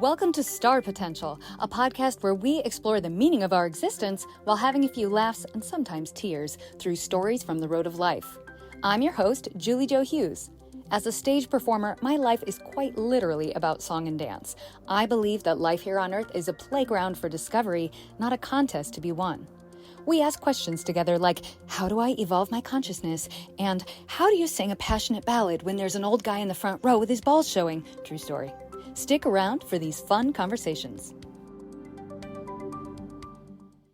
Welcome to Star Potential, a podcast where we explore the meaning of our existence while having a few laughs and sometimes tears through stories from the road of life. I'm your host, Julie Jo Hughes. As a stage performer, my life is quite literally about song and dance. I believe that life here on Earth is a playground for discovery, not a contest to be won. We ask questions together like, how do I evolve my consciousness? And how do you sing a passionate ballad when there's an old guy in the front row with his balls showing? True story. Stick around for these fun conversations.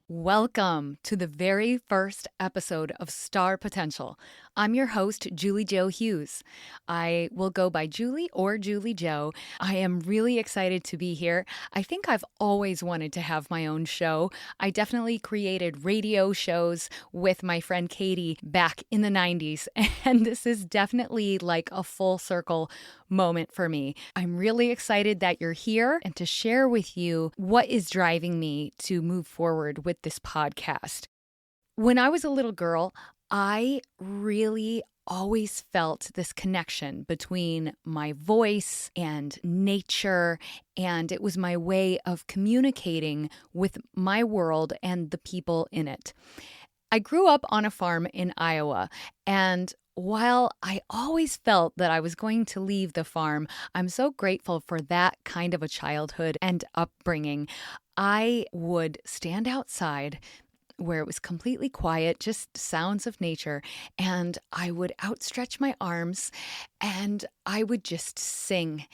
Welcome to the very first episode of Star Potential. I'm your host, Julie Jo Hughes. I will go by Julie or Julie Jo. I am really excited to be here. I think I've always wanted to have my own show. I definitely created radio shows with my friend Katie back in the 90s, and this is definitely like a full circle moment for me. I'm really excited that you're here and to share with you what is driving me to move forward with this podcast. When I was a little girl, I really always felt this connection between my voice and nature, and it was my way of communicating with my world and the people in it. I grew up on a farm in Iowa, and while I always felt that I was going to leave the farm, I'm so grateful for that kind of a childhood and upbringing. I would stand outside where it was completely quiet, just sounds of nature, and I would outstretch my arms and I would just sing.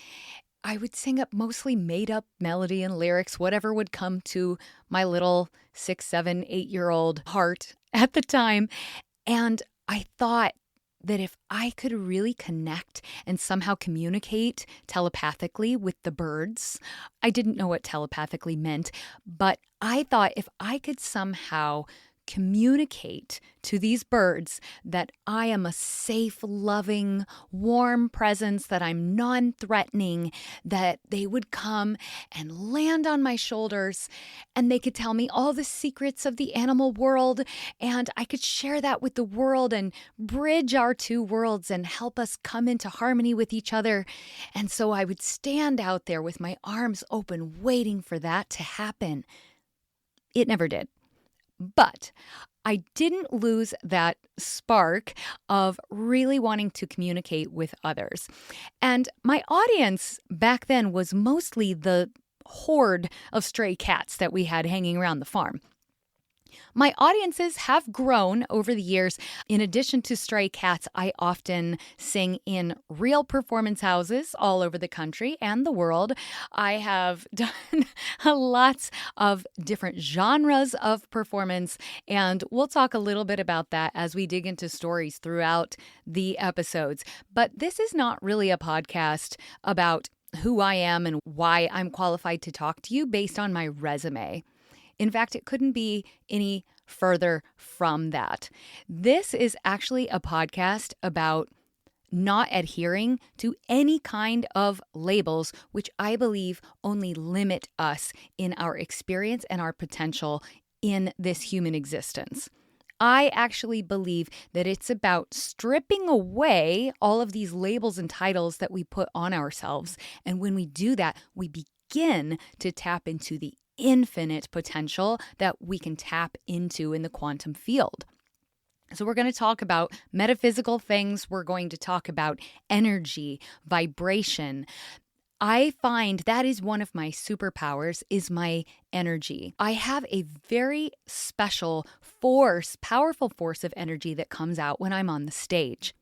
I would sing up mostly made up melody and lyrics, whatever would come to my little 6, 7, 8-year-old heart at the time. And I thought that if I could really connect and somehow communicate telepathically with the birds, I didn't know what telepathically meant, but I thought if I could somehow communicate to these birds that I am a safe, loving, warm presence, that I'm non-threatening, that they would come and land on my shoulders and they could tell me all the secrets of the animal world, and I could share that with the world and bridge our two worlds and help us come into harmony with each other. And so I would stand out there with my arms open, waiting for that to happen. It never did. But I didn't lose that spark of really wanting to communicate with others. And my audience back then was mostly the horde of stray cats that we had hanging around the farm. My audiences have grown over the years. In addition to stray cats, I often sing in real performance houses all over the country and the world. I have done lots of different genres of performance, and we'll talk a little bit about that as we dig into stories throughout the episodes. But this is not really a podcast about who I am and why I'm qualified to talk to you based on my resume. In fact, it couldn't be any further from that. This is actually a podcast about not adhering to any kind of labels, which I believe only limit us in our experience and our potential in this human existence. I actually believe that it's about stripping away all of these labels and titles that we put on ourselves. And when we do that, we begin to tap into the infinite potential that we can tap into in the quantum field. So we're going to talk about metaphysical things. We're going to talk about energy, vibration. I find that is one of my superpowers, is my energy. I have a very special force, powerful force of energy that comes out when I'm on the stage.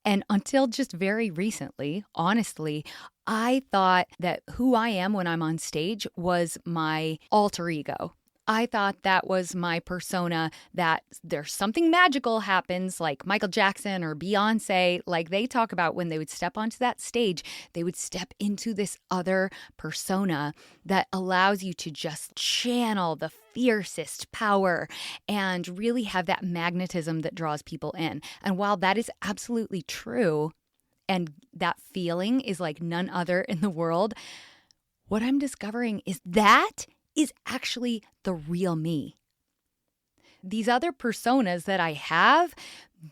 And until just very recently, honestly, I thought that who I am when I'm on stage was my alter ego. I thought that was my persona, that there's something magical happens, like Michael Jackson or Beyonce, like they talk about when they would step onto that stage, they would step into this other persona that allows you to just channel the fiercest power and really have that magnetism that draws people in. And while that is absolutely true, and that feeling is like none other in the world, what I'm discovering is that is actually the real me. These other personas that I have,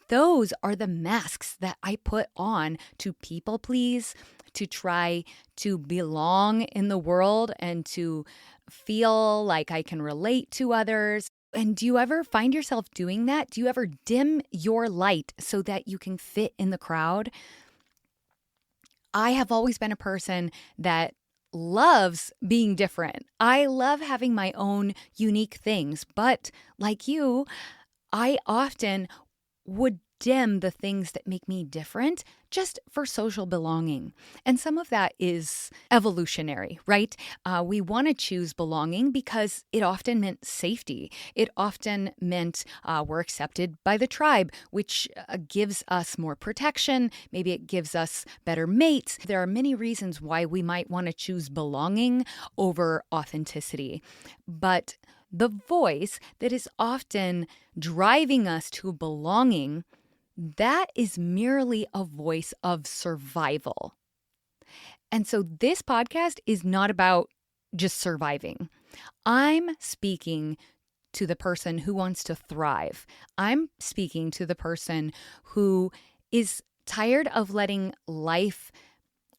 Those are the masks that I put on to people please, to try to belong in the world and to feel like I can relate to others. And do you ever find yourself doing that? Do you ever dim your light so that you can fit in the crowd? I have always been a person that loves being different. I love having my own unique things, but like you, I often would dim the things that make me different just for social belonging. And some of that is evolutionary, right? We want to choose belonging because it often meant safety. It often meant we're accepted by the tribe, which gives us more protection. Maybe it gives us better mates. There are many reasons why we might want to choose belonging over authenticity. But the voice that is often driving us to belonging, that is merely a voice of survival. And so this podcast is not about just surviving. I'm speaking to the person who wants to thrive. I'm speaking to the person who is tired of letting life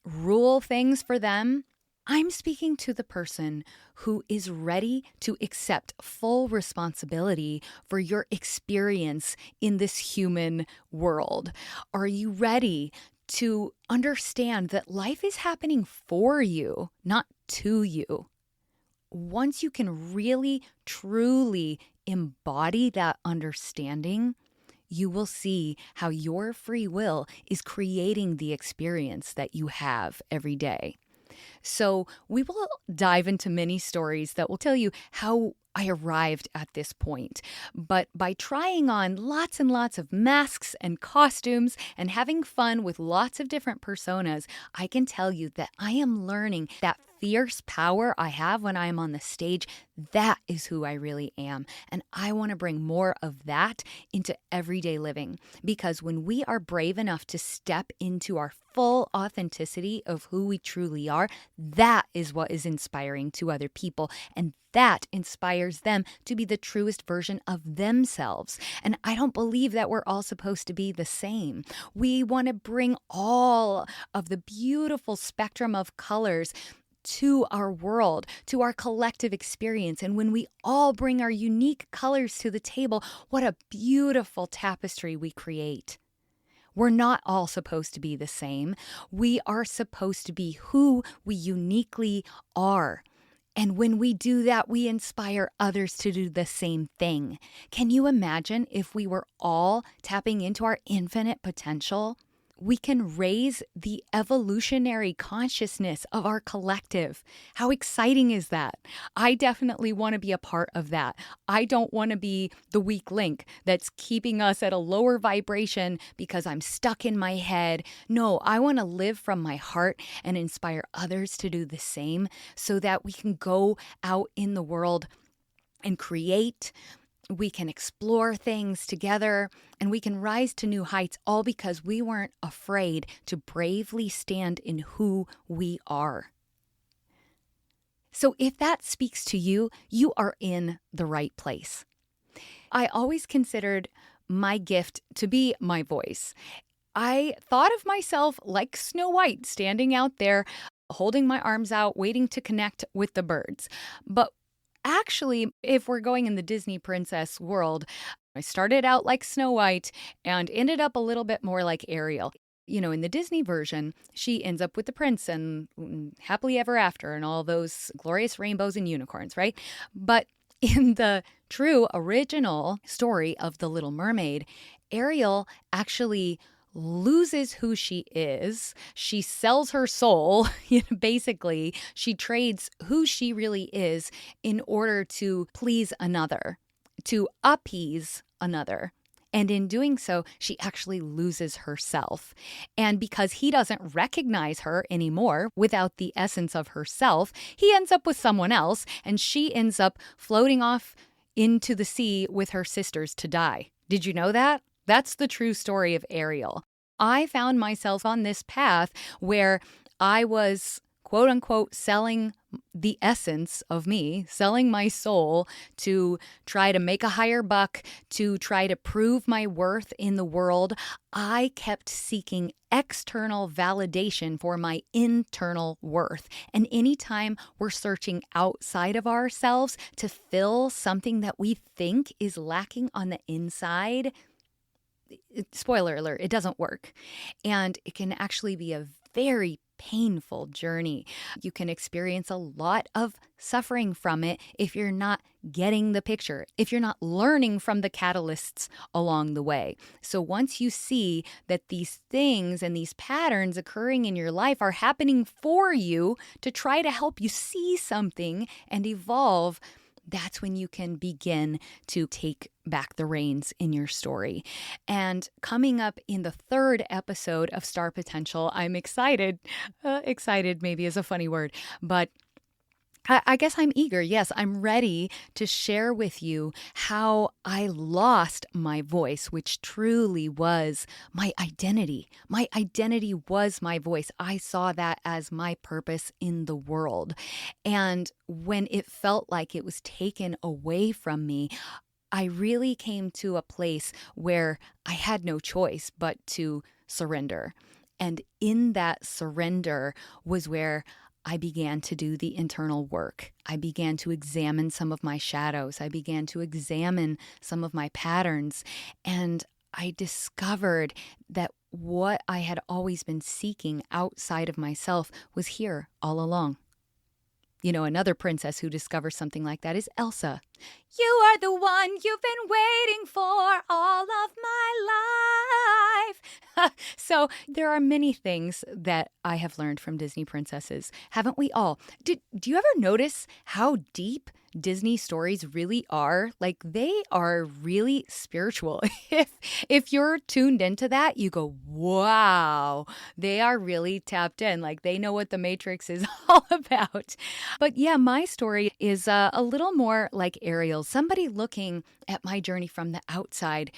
rule things for them. I'm speaking to the person who is ready to accept full responsibility for your experience in this human world. Are you ready to understand that life is happening for you, not to you? Once you can really, truly embody that understanding, you will see how your free will is creating the experience that you have every day. So we will dive into many stories that will tell you how I arrived at this point. But by trying on lots and lots of masks and costumes and having fun with lots of different personas, I can tell you that I am learning that fierce power I have when I am on the stage. That is who I really am. And I want to bring more of that into everyday living. Because when we are brave enough to step into our full authenticity of who we truly are, that is what is inspiring to other people. And that inspires them to be the truest version of themselves. And I don't believe that we're all supposed to be the same. We want to bring all of the beautiful spectrum of colors to our world, to our collective experience. And when we all bring our unique colors to the table, what a beautiful tapestry we create. We're not all supposed to be the same. We are supposed to be who we uniquely are. And when we do that, we inspire others to do the same thing. Can you imagine if we were all tapping into our infinite potential? We can raise the evolutionary consciousness of our collective. How exciting is that? I definitely want to be a part of that. I don't want to be the weak link that's keeping us at a lower vibration because I'm stuck in my head. No, I want to live from my heart and inspire others to do the same so that we can go out in the world and create. We can explore things together, and we can rise to new heights, all because we weren't afraid to bravely stand in who we are. So if that speaks to you, you are in the right place. I always considered my gift to be my voice. I thought of myself like Snow White, standing out there, holding my arms out, waiting to connect with the birds. But actually, if we're going in the Disney princess world, I started out like Snow White and ended up a little bit more like Ariel. You know, in the Disney version, she ends up with the prince and happily ever after and all those glorious rainbows and unicorns, right? But in the true original story of The Little Mermaid, Ariel actually loses who she is. She sells her soul. Basically, she trades who she really is in order to please another, to appease another. And in doing so, she actually loses herself. And because he doesn't recognize her anymore without the essence of herself, he ends up with someone else, and she ends up floating off into the sea with her sisters to die. Did you know that? That's the true story of Ariel. I found myself on this path where I was quote unquote selling the essence of me, selling my soul to try to make a higher buck, to try to prove my worth in the world, I kept seeking external validation for my internal worth. And anytime we're searching outside of ourselves to fill something that we think is lacking on the inside, spoiler alert, it doesn't work. And it can actually be a very painful journey. You can experience a lot of suffering from it if you're not getting the picture, if you're not learning from the catalysts along the way. So once you see that these things and these patterns occurring in your life are happening for you to try to help you see something and evolve, that's when you can begin to take back the reins in your story. And coming up in the 3rd episode of Star Potential, I'm excited. Excited maybe is a funny word, but I guess I'm eager. Yes, I'm ready to share with you how I lost my voice, which truly was my identity. My identity was my voice. I saw that as my purpose in the world. And when it felt like it was taken away from me, I really came to a place where I had no choice but to surrender. And in that surrender was where I began to do the internal work. I began to examine some of my shadows. I began to examine some of my patterns. And I discovered that what I had always been seeking outside of myself was here all along. You know, another princess who discovers something like that is Elsa. You are the one you've been waiting for all of my life. So there are many things that I have learned from Disney princesses. Haven't we all? Do you ever notice how deep Disney stories really are? Like, they are really spiritual. If you're tuned into that, you go, wow, they are really tapped in. Like, they know what the Matrix is all about. But yeah, my story is a little more like Ariel. Somebody looking at my journey from the outside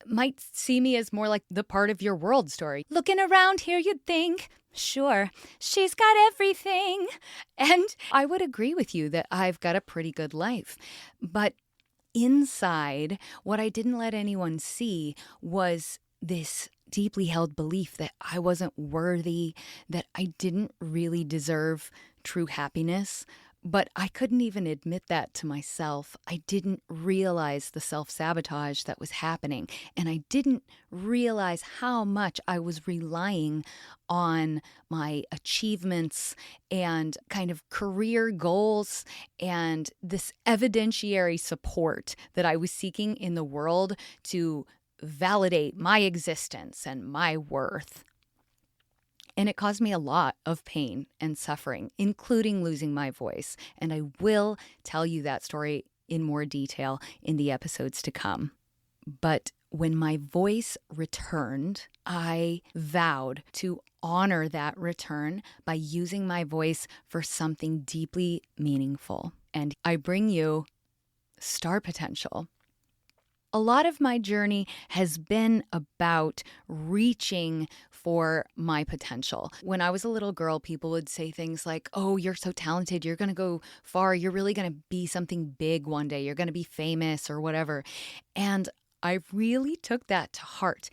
might see me as more like the part of your world story. Looking around here, you'd think, sure, she's got everything. And I would agree with you that I've got a pretty good life. But inside, what I didn't let anyone see was this deeply held belief that I wasn't worthy, that I didn't really deserve true happiness. But I couldn't even admit that to myself. I didn't realize the self-sabotage that was happening. And I didn't realize how much I was relying on my achievements and kind of career goals and this evidentiary support that I was seeking in the world to validate my existence and my worth. And it caused me a lot of pain and suffering, including losing my voice. And I will tell you that story in more detail in the episodes to come. But when my voice returned, I vowed to honor that return by using my voice for something deeply meaningful. And I bring you Star Potential. A lot of my journey has been about reaching for my potential. When I was a little girl, people would say things like, oh, you're so talented, you're going to go far, you're really going to be something big one day, you're going to be famous or whatever. And I really took that to heart.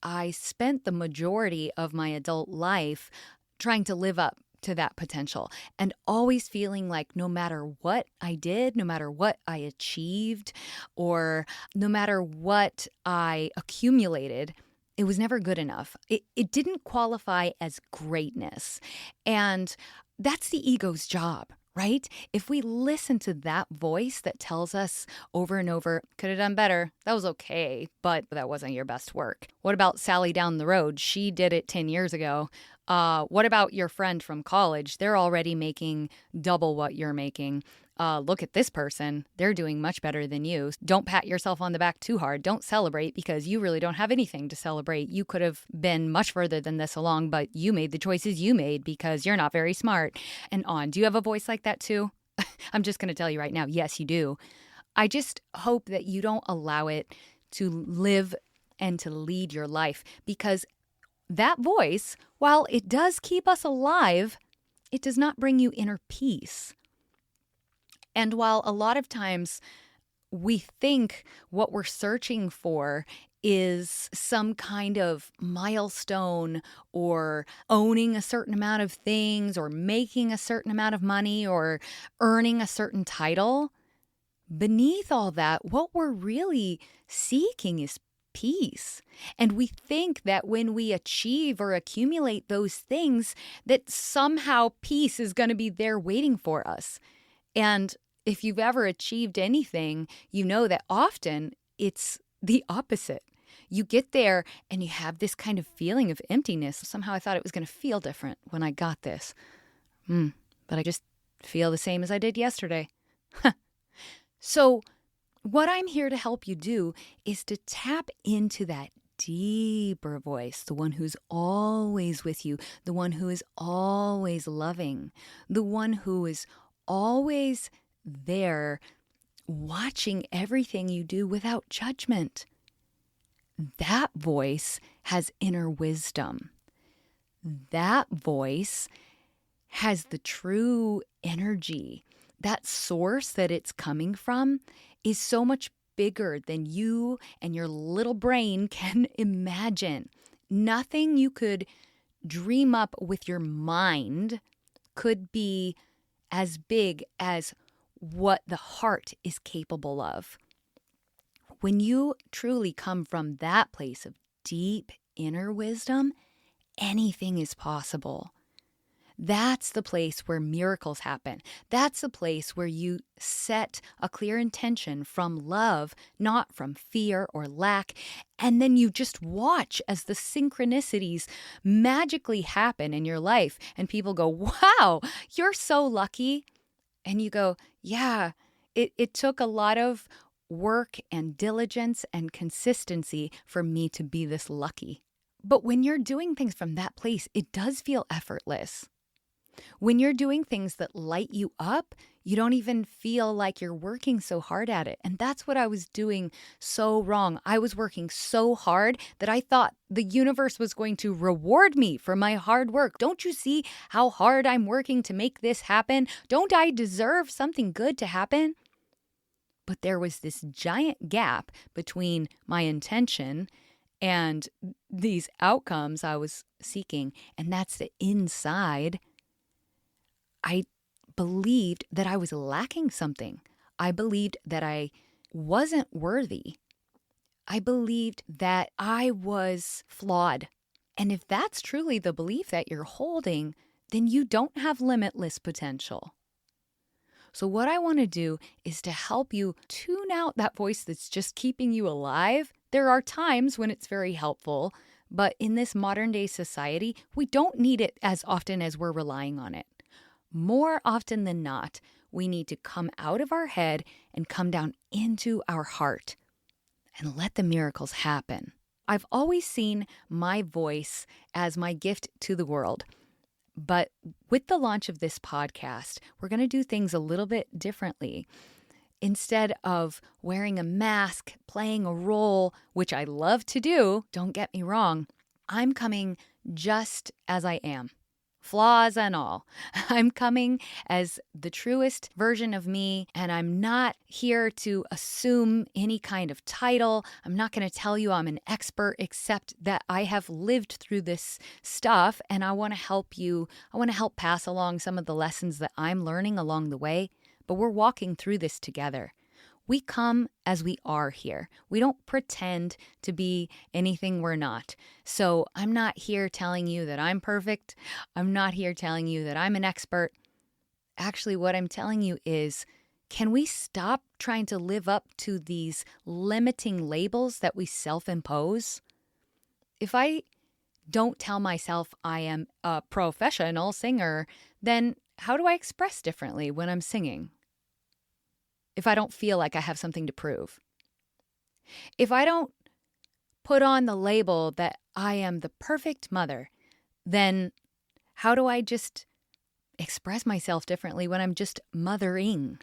I spent the majority of my adult life trying to live up to that potential and always feeling like no matter what I did, no matter what I achieved, or no matter what I accumulated, it was never good enough. It didn't qualify as greatness. And that's the ego's job, right? If we listen to that voice that tells us over and over, could have done better, that was okay, but that wasn't your best work. What about Sally down the road? She did it 10 years ago. What about your friend from college? They're already making double what you're making. Look at this person. They're doing much better than you. Don't pat yourself on the back too hard. Don't celebrate because you really don't have anything to celebrate. You could have been much further than this along, but you made the choices you made because you're not very smart. And on. Do you have a voice like that too? I'm just going to tell you right now, yes, you do. I just hope that you don't allow it to live and to lead your life, because that voice, while it does keep us alive, it does not bring you inner peace. And while a lot of times we think what we're searching for is some kind of milestone or owning a certain amount of things or making a certain amount of money or earning a certain title, beneath all that, what we're really seeking is peace. And we think that when we achieve or accumulate those things, that somehow peace is going to be there waiting for us. And if you've ever achieved anything, you know that often it's the opposite. You get there and you have this kind of feeling of emptiness. Somehow I thought it was going to feel different when I got this. But I just feel the same as I did yesterday. So what I'm here to help you do is to tap into that deeper voice, the one who's always with you, the one who is always loving, the one who is always there watching everything you do without judgment. That voice has inner wisdom. That voice has the true energy. That source that it's coming from is so much bigger than you and your little brain can imagine. Nothing you could dream up with your mind could be as big as what the heart is capable of. When you truly come from that place of deep inner wisdom, anything is possible. That's the place where miracles happen. That's the place where you set a clear intention from love, not from fear or lack. And then you just watch as the synchronicities magically happen in your life. And people go, wow, you're so lucky. And you go, yeah, it took a lot of work and diligence and consistency for me to be this lucky. But when you're doing things from that place, it does feel effortless. When you're doing things that light you up, you don't even feel like you're working so hard at it. And that's what I was doing so wrong. I was working so hard that I thought the universe was going to reward me for my hard work. Don't you see how hard I'm working to make this happen? Don't I deserve something good to happen? But there was this giant gap between my intention and these outcomes I was seeking. And that's the inside. I believed that I was lacking something. I believed that I wasn't worthy. I believed that I was flawed. And if that's truly the belief that you're holding, then you don't have limitless potential. So what I want to do is to help you tune out that voice that's just keeping you alive. There are times when it's very helpful, but in this modern day society, we don't need it as often as we're relying on it. More often than not, we need to come out of our head and come down into our heart and let the miracles happen. I've always seen my voice as my gift to the world. But with the launch of this podcast, we're going to do things a little bit differently. Instead of wearing a mask, playing a role, which I love to do, don't get me wrong, I'm coming just as I am. Flaws and all. I'm coming as the truest version of me, and I'm not here to assume any kind of title. I'm not going to tell you I'm an expert, except that I have lived through this stuff, and I want to help you. I want to help pass along some of the lessons that I'm learning along the way, but we're walking through this together. We come as we are here. We don't pretend to be anything we're not. So I'm not here telling you that I'm perfect. I'm not here telling you that I'm an expert. Actually, what I'm telling you is, can we stop trying to live up to these limiting labels that we self-impose? If I don't tell myself I am a professional singer, then how do I express differently when I'm singing? If I don't feel like I have something to prove. If I don't put on the label that I am the perfect mother, then how do I just express myself differently when I'm just mothering?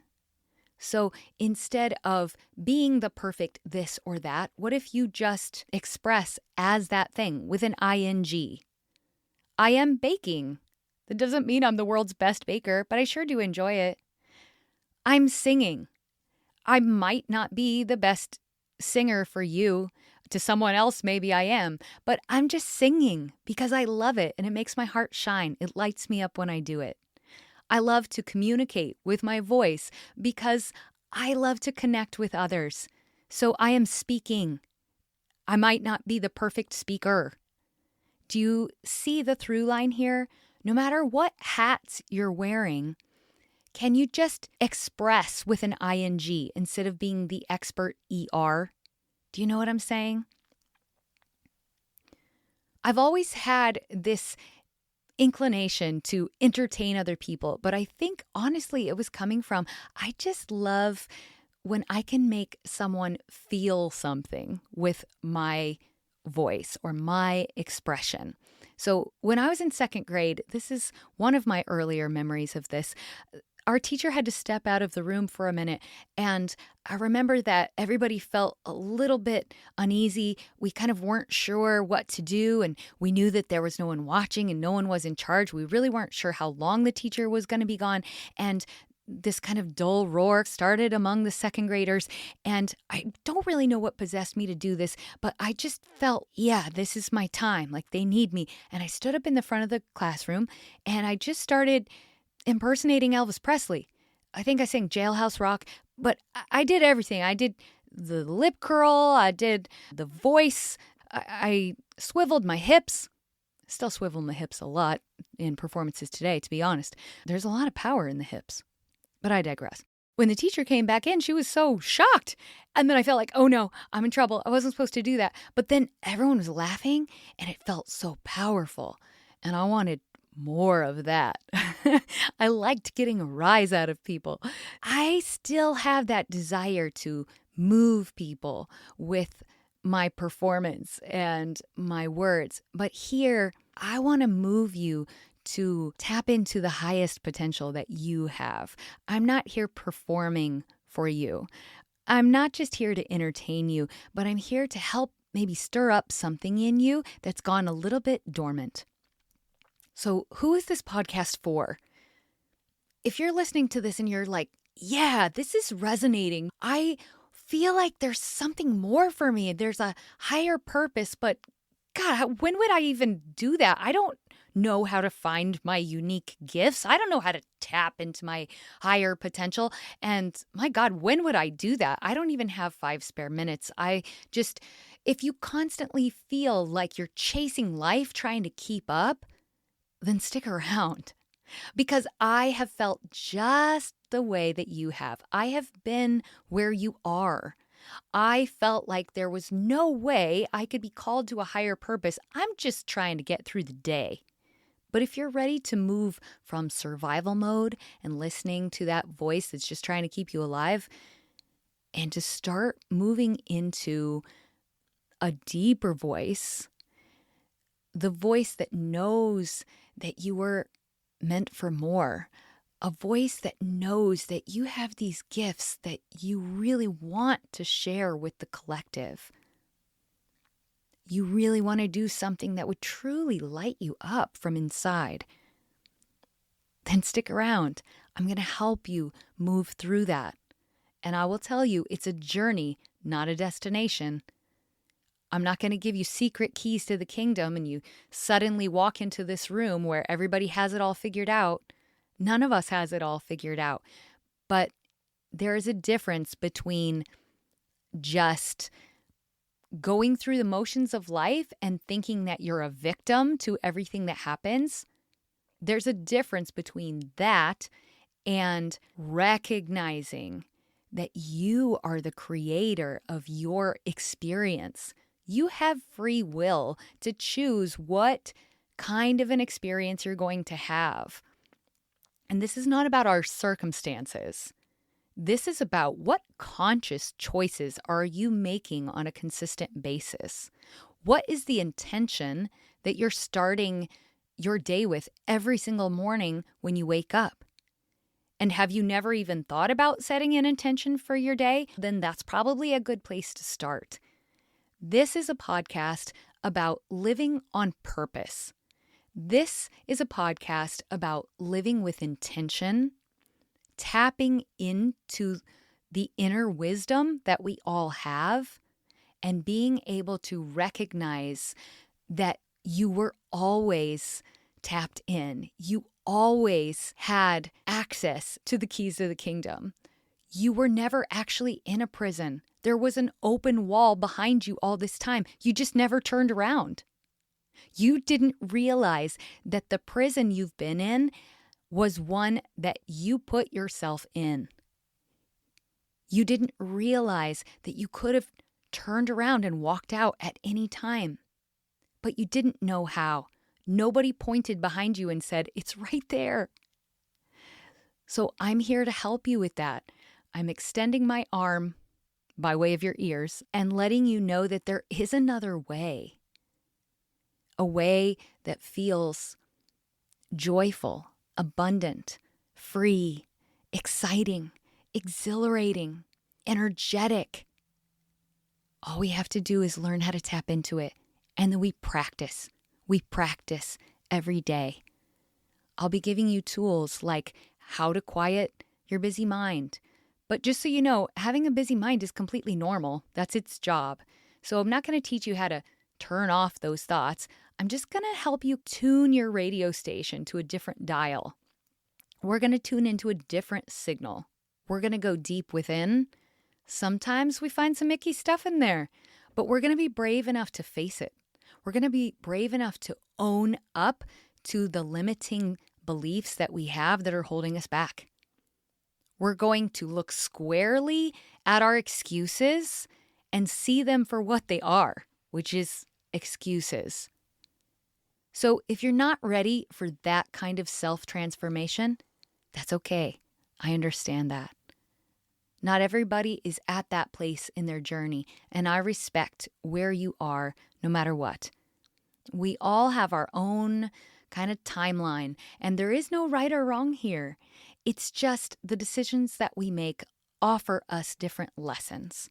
So instead of being the perfect this or that, what if you just express as that thing with an ing? I am baking That doesn't mean I'm the world's best baker, but I sure do enjoy it. I'm singing. I might not be the best singer for you. To someone else, maybe I am, but I'm just singing because I love it and it makes my heart shine. It lights me up when I do it. I love to communicate with my voice because I love to connect with others. So I am speaking. I might not be the perfect speaker. Do you see the through line here? No matter what hats you're wearing, can you just express with an ing instead of being the expert ER? Do you know what I'm saying? I've always had this inclination to entertain other people, but I think honestly it was coming from I just love when I can make someone feel something with my voice or my expression. So when I was in second grade, this is one of my earlier memories of this. Our teacher had to step out of the room for a minute, and I remember that everybody felt a little bit uneasy. We kind of weren't sure what to do, and we knew that there was no one watching and no one was in charge. We really weren't sure how long the teacher was going to be gone, and this kind of dull roar started among the second graders, and I don't really know what possessed me to do this, but I just felt, yeah, this is my time, like they need me. And I stood up in the front of the classroom, and I just started impersonating Elvis Presley. I think I sang Jailhouse Rock, but I did everything. I did the lip curl, I did the voice, I swiveled my hips. Still swivel my hips a lot in performances today, to be honest. There's a lot of power in the hips, but I digress. When the teacher came back in, she was so shocked. And then I felt like, oh no, I'm in trouble. I wasn't supposed to do that. But then everyone was laughing and it felt so powerful. And I wanted more of that. I liked getting a rise out of people. I still have that desire to move people with my performance and my words. But here, I want to move you to tap into the highest potential that you have. I'm not here performing for you. I'm not just here to entertain you, but I'm here to help maybe stir up something in you that's gone a little bit dormant. So who is this podcast for? If you're listening to this and you're like, yeah, this is resonating. I feel like there's something more for me. There's a higher purpose, but God, when would I even do that? I don't know how to find my unique gifts. I don't know how to tap into my higher potential. And my God, when would I do that? I don't even have 5 spare minutes. If you constantly feel like you're chasing life, trying to keep up, then stick around. Because I have felt just the way that you have. I have been where you are. I felt like there was no way I could be called to a higher purpose. I'm just trying to get through the day. But if you're ready to move from survival mode and listening to that voice that's just trying to keep you alive, and to start moving into a deeper voice, the voice that knows that you were meant for more, a voice that knows that you have these gifts that you really want to share with the collective. You really want to do something that would truly light you up from inside. Then stick around. I'm going to help you move through that. And I will tell you, it's a journey, not a destination. I'm not going to give you secret keys to the kingdom and you suddenly walk into this room where everybody has it all figured out. None of us has it all figured out. But there is a difference between just going through the motions of life and thinking that you're a victim to everything that happens. There's a difference between that and recognizing that you are the creator of your experience. You have free will to choose what kind of an experience you're going to have. And this is not about our circumstances. This is about what conscious choices are you making on a consistent basis? What is the intention that you're starting your day with every single morning when you wake up? And have you never even thought about setting an intention for your day? Then that's probably a good place to start. This is a podcast about living on purpose. This is a podcast about living with intention, tapping into the inner wisdom that we all have, and being able to recognize that you were always tapped in. You always had access to the keys of the kingdom. You were never actually in a prison. There was an open wall behind you all this time. You just never turned around. You didn't realize that the prison you've been in was one that you put yourself in. You didn't realize that you could have turned around and walked out at any time, but you didn't know how. Nobody pointed behind you and said, "It's right there." So I'm here to help you with that. I'm extending my arm by way of your ears and letting you know that there is another way. A way that feels joyful, abundant, free, exciting, exhilarating, energetic. All we have to do is learn how to tap into it. And then we practice. We practice every day. I'll be giving you tools like how to quiet your busy mind. But just so you know, having a busy mind is completely normal. That's its job. So I'm not going to teach you how to turn off those thoughts. I'm just going to help you tune your radio station to a different dial. We're going to tune into a different signal. We're going to go deep within. Sometimes we find some icky stuff in there, but we're going to be brave enough to face it. We're going to be brave enough to own up to the limiting beliefs that we have that are holding us back. We're going to look squarely at our excuses and see them for what they are, which is excuses. So if you're not ready for that kind of self-transformation, that's okay. I understand that. Not everybody is at that place in their journey, and I respect where you are no matter what. We all have our own kind of timeline, and there is no right or wrong here. It's just the decisions that we make offer us different lessons.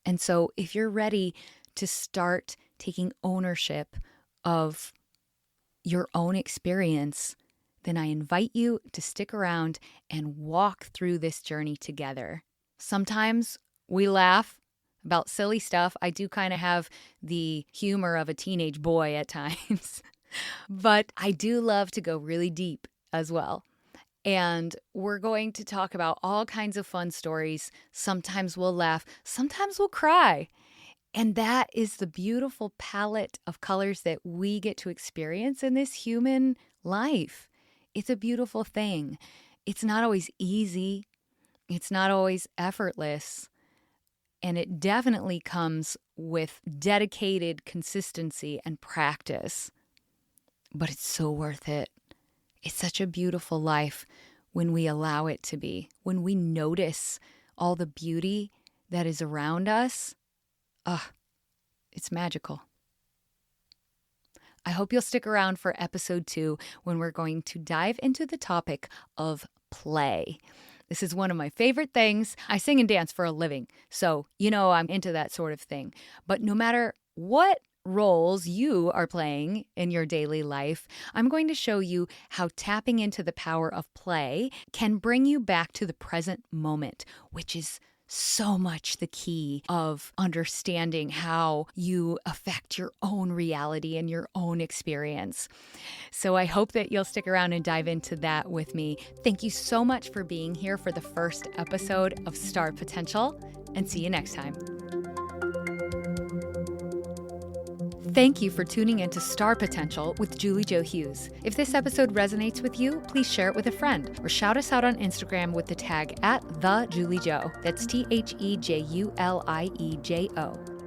And so if you're ready to start taking ownership of your own experience, then I invite you to stick around and walk through this journey together. Sometimes we laugh about silly stuff. I do kind of have the humor of a teenage boy at times, but I do love to go really deep as well. And we're going to talk about all kinds of fun stories. Sometimes we'll laugh, sometimes we'll cry. And that is the beautiful palette of colors that we get to experience in this human life. It's a beautiful thing. It's not always easy. It's not always effortless. And it definitely comes with dedicated consistency and practice. But it's so worth it. It's such a beautiful life when we allow it to be, when we notice all the beauty that is around us. It's magical. I hope you'll stick around for episode 2 when we're going to dive into the topic of play. This is one of my favorite things. I sing and dance for a living, so you know I'm into that sort of thing. But no matter what roles you are playing in your daily life, I'm going to show you how tapping into the power of play can bring you back to the present moment, which is so much the key of understanding how you affect your own reality and your own experience. So I hope that you'll stick around and dive into that with me. Thank you so much for being here for the first episode of Star Potential, and see you next time. Thank you for tuning into Star Potential with Julie Jo Hughes. If this episode resonates with you, please share it with a friend or shout us out on Instagram with the tag @TheJulieJo. That's TheJuliejo.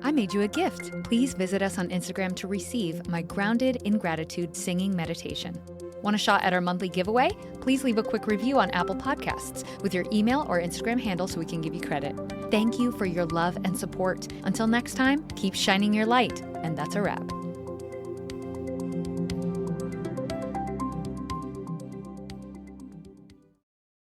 I made you a gift. Please visit us on Instagram to receive my Grounded in Gratitude singing meditation. Want a shot at our monthly giveaway? Please leave a quick review on Apple Podcasts with your email or Instagram handle so we can give you credit. Thank you for your love and support. Until next time, keep shining your light. And that's a wrap.